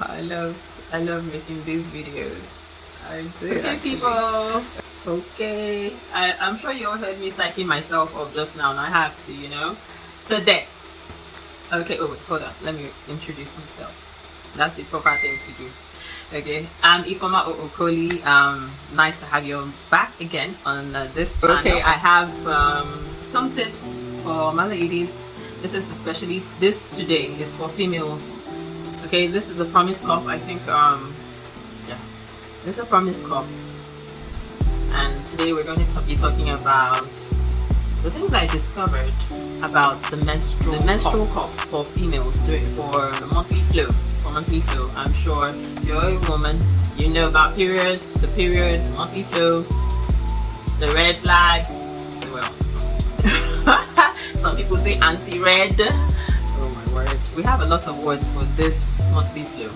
I love making these videos. I do. Okay, actually. people. Okay. I'm sure you all heard me psyching myself up just now, and I have to, Today. Okay, oh wait, hold on. Let me introduce myself. That's the proper thing to do. Okay, I'm Ifoma Okoli. Nice to have you back again on this channel. Okay, I have some tips for my ladies. This today is for females. Okay, this is a promise cup. I think yeah, this is a promise cup, and today we're going to be talking about the things I discovered about the menstrual cup for females for monthly flow. I'm sure you're a woman, you know about the period, monthly flow, the red flag. Well, some people say anti-red. Oh my word. We have a lot of words for this monthly flow.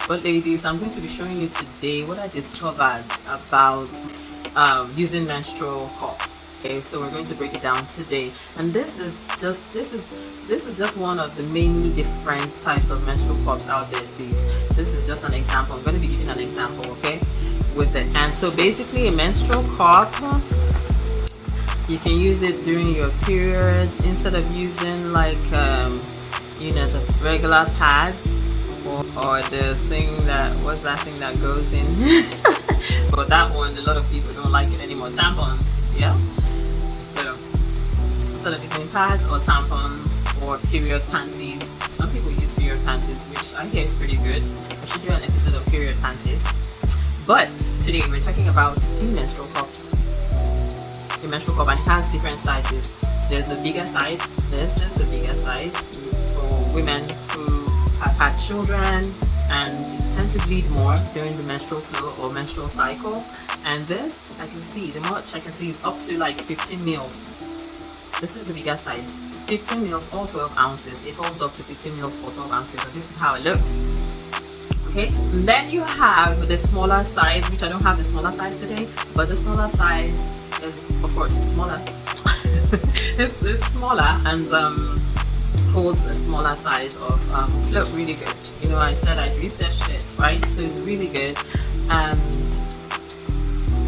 But ladies, I'm going to be showing you today what I discovered about using menstrual cup. Okay, so we're going to break it down today, and this is just one of the many different types of menstrual cups out there. Please, this is just an example. I'm going to be giving an example, okay, with this. And so basically, a menstrual cup, you can use it during your period instead of using like the regular pads or the thing that thing that goes in. But that one, a lot of people don't like it anymore. Tampons, yeah. So instead of using pads or tampons or period panties, some people use period panties, which I hear is pretty good. I should do an episode of period panties. But today we're talking about the menstrual cup. The menstrual cup, and it has different sizes. There's a bigger size. This is a bigger size for women who have had children and tend to bleed more during the menstrual flow or menstrual cycle. And this, I can see, the much I can see is up to like 15 mils. This is the bigger size. 15 mils or 12 ounces. It holds up to 15 mils or 12 ounces, and this is how it looks. Okay, and then you have the smaller size, which I don't have the smaller size today, but the smaller size is, of course, smaller. it's smaller and holds a smaller size of flow. Really good. I said I researched it, right? So it's really good.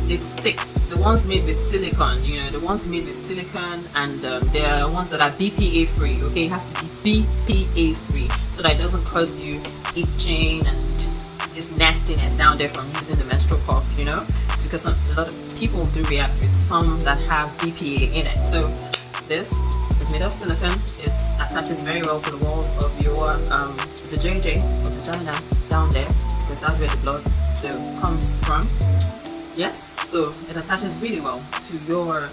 It sticks. The ones made with silicone, and there are ones that are BPA free. Okay, it has to be BPA free so that it doesn't cause you itching and just nastiness down there from using the menstrual cup. Because a lot of people do react with some that have BPA in it. So this is made of silicone. It attaches very well to the walls of your the JJ or vagina down there, because that's where the blood flow comes from. Yes, so it attaches really well to your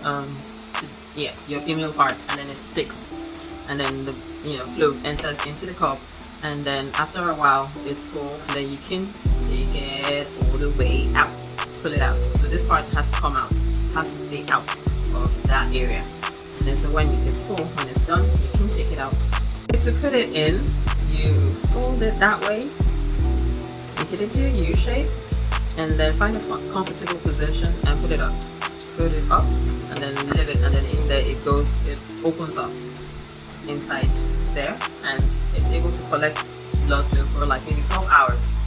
your female part, and then it sticks, and then the flow enters into the cup, and then after a while it's full, and then you can take it all the way out, pull it out. So this part has to come out, has to stay out of that area, and then so when it's full, when it's done, you can take it out. To put it in, you fold it that way, make it into a U shape, and then find a comfortable position and put it up, and then leave it, and then in there it opens up inside there, and it's able to collect blood flow for like maybe 12 hours.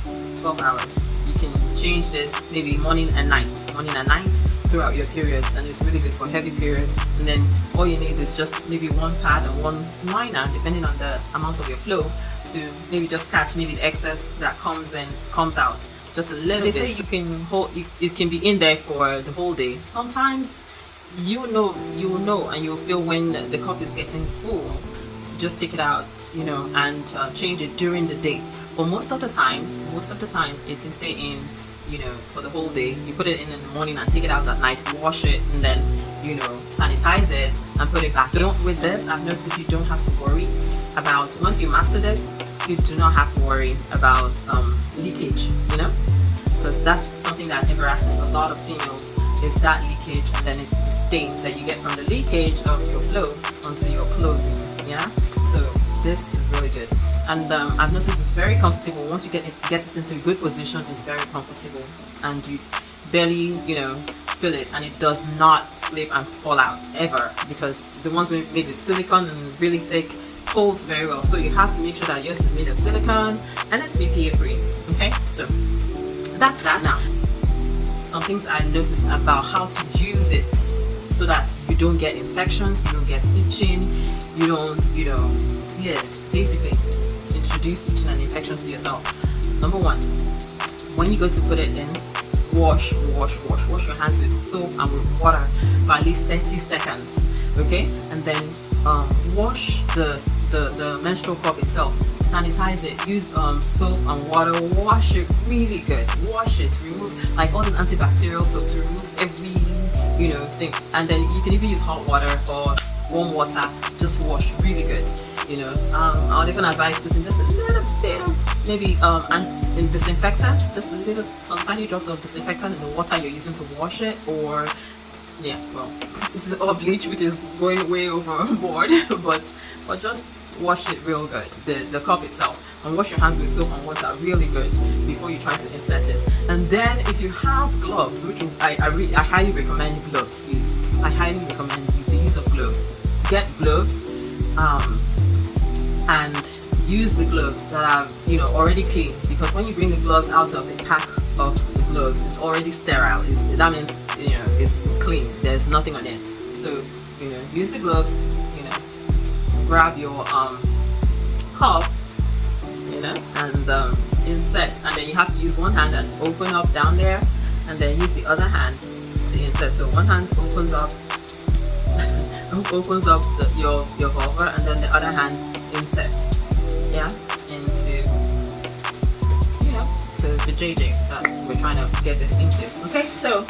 You can change this maybe morning and night throughout your periods, and it's really good for heavy periods. And then all you need is just maybe one pad or one liner, depending on the amount of your flow, to maybe just catch maybe the excess that comes out. Just a little bit. They say you can hold it can be in there for the whole day. Sometimes you will know and you'll feel when the cup is getting full to just take it out, and change it during the day. But most of the time it can stay in, for the whole day. You put it in the morning and take it out at night, wash it, and then sanitize it and put it back. With this, I've noticed you don't have to worry about, once you master this, you do not have to worry about leakage, because that's something that embarrasses a lot of females, is that leakage, and then the stains that you get from the leakage of your flow onto your clothing. So this is really good, and I've noticed it's very comfortable. Once you get it into a good position, it's very comfortable, and you barely feel it, and it does not slip and fall out ever, because the ones made with silicone and really thick, holds very well. So you have to make sure that yours is made of silicone and it's BPA free. Okay, so that's that. Now, some things I noticed about how to use it so that you don't get infections, you don't get itching, you don't, yes, basically introduce itching and infections to yourself. Number one, when you go to put it in, wash your hands with soap and with water for at least 30 seconds. Okay, and then wash the menstrual cup itself, sanitize it, use soap and water, wash it really good, wash it, remove like all this antibacterial soap to remove every thing, and then you can even use hot water or warm water, just wash really good. I would even advise putting just a little bit of maybe in disinfectant, just a little, some tiny drops of disinfectant in the water you're using to wash it, or this is all bleach, which is going way overboard, but just wash it real good, the cup itself, and wash your hands with soap and water really good before you try to insert it. And then if you have gloves, which I highly recommend gloves, please, I highly recommend the use of gloves. Get gloves and use the gloves that are already clean, because when you bring the gloves out of a pack of the gloves, it's already sterile. That means it's clean, there's nothing on it. So use the gloves, grab your cup, and insert, and then you have to use one hand and open up down there, and then use the other hand to insert. So one hand opens up your vulva, and then the other hand inserts into the JJ that we're trying to get this into. Okay, so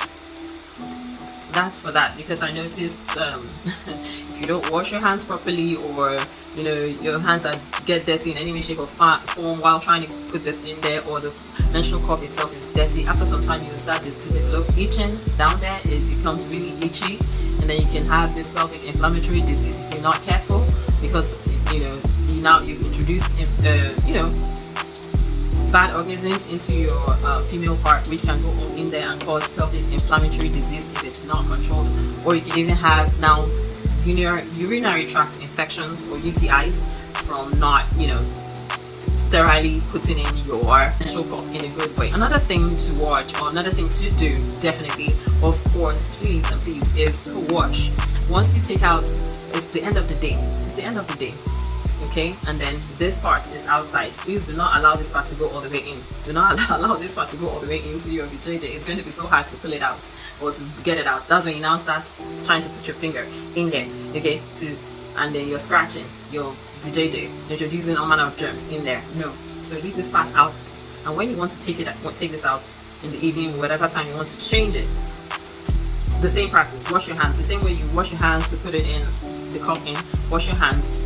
that's for that, because I noticed if you don't wash your hands properly, or your hands get dirty in any way, shape or form while trying to put this in there, or the menstrual cup itself is dirty, after some time you start to develop itching down there. It becomes really itchy, and then you can have this pelvic inflammatory disease if you're not careful, because you've introduced bad organisms into your female part, which can go in there and cause pelvic inflammatory disease if it's not controlled. Or you can even have now urinary tract infections or UTIs from not sterilely putting in your menstrual cup in a good way. Another thing to watch, or another thing to do, definitely, of course, please, is to wash. Once you take out, it's the end of the day. Okay, and then this part is outside. Please do not allow this part to go all the way in. Do not allow this part to go all the way into your vajayjay. It's going to be so hard to pull it out or to get it out. That's when you now start trying to put your finger in there, okay, and then you're scratching your vajayjay, introducing all manner of germs in there. No, so leave this part out, and when you want to take this out in the evening, whatever time you want to change it, the same practice. Wash your hands the same way you wash your hands to put it in the cup in. Wash your hands.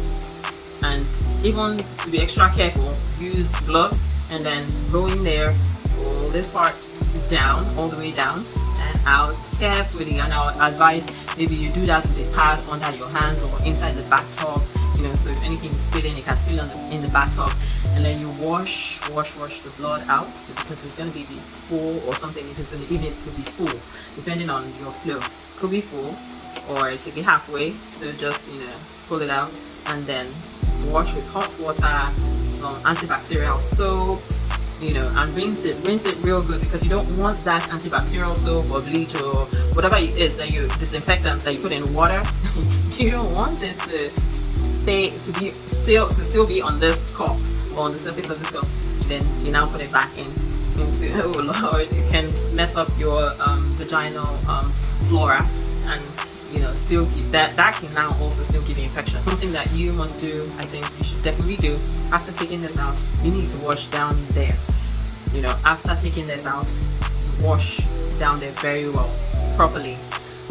And even to be extra careful, use gloves, and then go in there, pull this part down, all the way down and out carefully. And I would advise maybe you do that with a pad under your hands or inside the bathtub, so if anything is spilling, it can spill in the bathtub. And then you wash the blood out, because it's going to be full or something. If it's in the evening, it could be full, depending on your flow. It could be full or it could be halfway. So just pull it out, and then wash with hot water, some antibacterial soap, and rinse it real good, because you don't want that antibacterial soap or bleach or whatever it is that disinfectant that you put in water. You don't want it to still be on this cup or on the surface of this cup. Then you now put it back into, oh Lord, it can mess up your vaginal flora, and still give that can now also still give you infection. Something that you must do, I think you should definitely do after taking this out, you need to wash down there. After taking this out, wash down there very well, properly,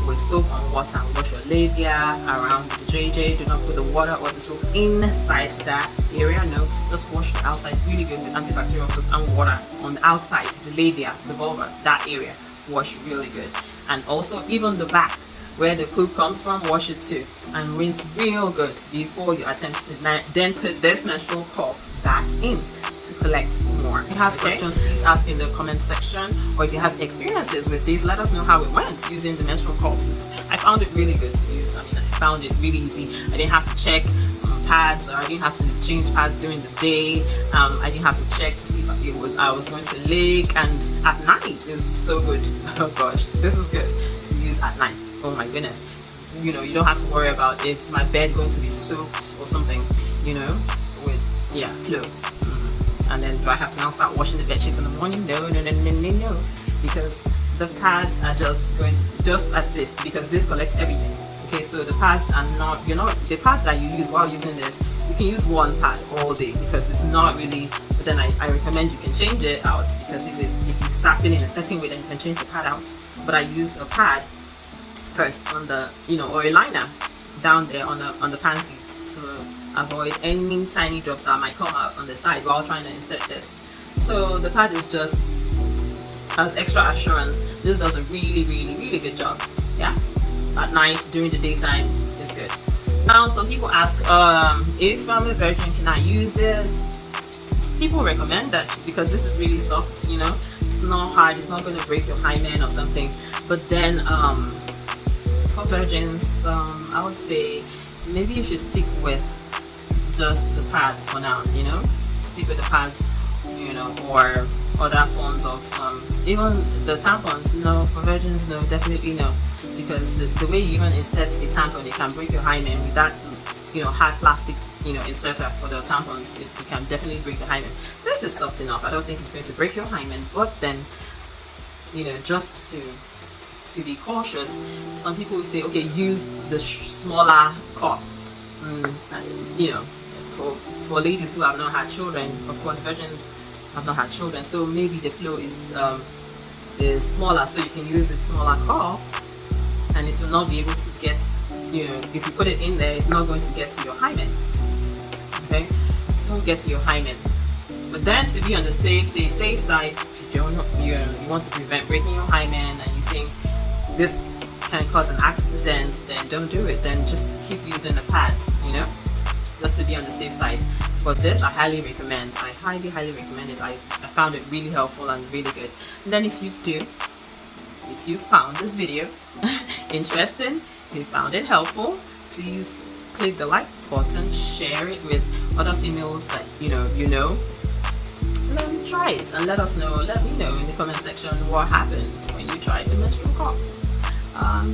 with soap and water. Wash your labia around the JJ. Do not put the water or the soap inside that area. No, just wash the outside really good with antibacterial soap and water on the outside, the labia, the vulva, that area. Wash really good. And also even the back, where the poop comes from, wash it too, and rinse real good before you attempt to then put this menstrual cup back in to collect more. If you have questions, please ask in the comment section, or if you have experiences with this, let us know how it went using the menstrual cups. I found it really good to use. I found it really easy. I didn't have to check pads, or I didn't have to change pads during the day. I didn't have to check to see if I was going to leak, and at night it's so good. Oh gosh, this is good to use at night. Oh my goodness, you know, you don't have to worry about is my bed going to be soaked or something, you know, with flow. And then do I have to now start washing the bed sheets in the morning? No, because the pads are just going to just assist, because this collects everything. Okay, so the pads are not, the pads that you use while using this, you can use one pad all day because it's not really, but then I recommend you can change it out, because if you start feeling a certain way, then you can change the pad out. But I use a pad first on the, or a liner down there on the pansy to avoid any tiny drops that might come out on the side while trying to insert this. So the pad is just as extra assurance. This does a really good job. Yeah, at night, during the daytime, it's good. Now some people ask, if I'm a virgin, can I use this? People recommend that because this is really soft, it's not hard, it's not going to break your hymen or something. But then for virgins, I would say maybe you should stick with just the pads for now, stick with the pads, or other forms of even the tampons. No, for virgins, no, definitely no, because the way you even insert a tampon, it can break your hymen with that hard plastic inserter for the tampons. It can definitely break the hymen. This is soft enough. I don't think it's going to break your hymen, but then just to be cautious, some people will say, okay, use the smaller cup. For ladies who have not had children, of course virgins have not had children, so maybe the flow is smaller, so you can use a smaller cup, and it will not be able to get, if you put it in there, it's not going to get to your hymen. Okay, it won't get to your hymen. But then, to be on the safe side, you want to prevent breaking your hymen, and you think this can cause an accident, then don't do it. Then just keep using the pads, just to be on the safe side. But this I highly recommend. I highly recommend it. I found it really helpful and really good. And then if you found this video interesting, if you found it helpful, please click the like button, share it with other females that you know. Let me try it and let us know. Let me know in the comment section what happened when you tried the menstrual cup.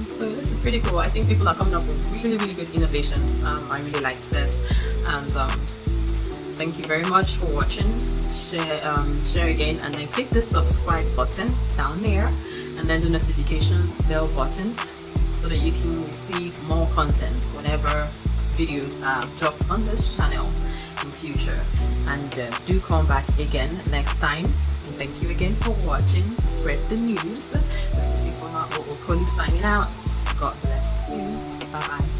So this is pretty cool. I think people are coming up with really good innovations. I really liked this, and thank you very much for watching. Share again, and then click the subscribe button down there, and then the notification bell button, so that you can receive more content whenever videos are dropped on this channel in future. And do come back again next time. And thank you again for watching. Spread the news. This is Ifoma Okoli signing out. God bless you. Bye bye.